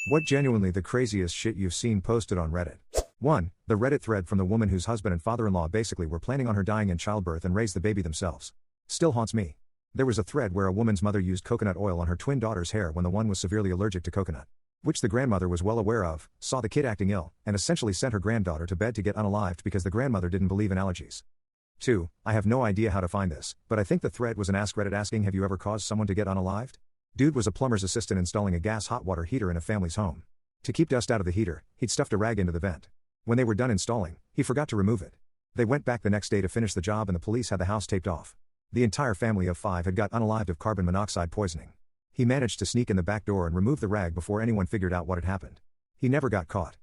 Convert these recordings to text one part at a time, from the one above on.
What genuinely the craziest shit you've seen posted on Reddit? 1. The Reddit thread from the woman whose husband and father-in-law basically were planning on her dying in childbirth and raised the baby themselves. Still haunts me. There was a thread where a woman's mother used coconut oil on her twin daughter's hair when the one was severely allergic to coconut. Which the grandmother was well aware of, saw the kid acting ill, and essentially sent her granddaughter to bed to get unalived because the grandmother didn't believe in allergies. 2. I have no idea how to find this, but I think the thread was an Ask Reddit asking, have you ever caused someone to get unalived? Dude was a plumber's assistant installing a gas hot water heater in a family's home. To keep dust out of the heater, he'd stuffed a rag into the vent. When they were done installing, he forgot to remove it. They went back the next day to finish the job and the police had the house taped off. The entire family of 5 had got unalived of carbon monoxide poisoning. He managed to sneak in the back door and remove the rag before anyone figured out what had happened. He never got caught.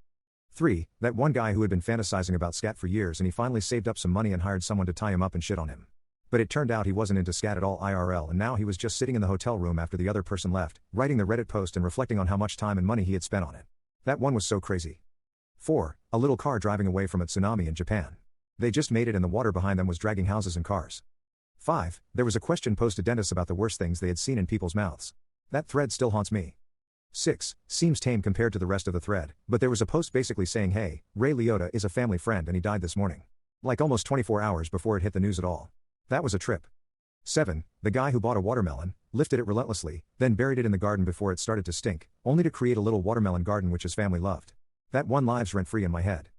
3. That one guy who had been fantasizing about scat for years and he finally saved up some money and hired someone to tie him up and shit on him. But it turned out he wasn't into scat at all IRL and now he was just sitting in the hotel room after the other person left, writing the Reddit post and reflecting on how much time and money he had spent on it. That one was so crazy. 4. A little car driving away from a tsunami in Japan. They just made it and the water behind them was dragging houses and cars. 5. There was a question posed to dentists about the worst things they had seen in people's mouths. That thread still haunts me. 6. Seems tame compared to the rest of the thread, but there was a post basically saying, hey, Ray Liotta is a family friend and he died this morning. Like almost 24 hours before it hit the news at all. That was a trip. 7. The guy who bought a watermelon, lifted it relentlessly, then buried it in the garden before it started to stink, only to create a little watermelon garden which his family loved. That one lives rent-free in my head.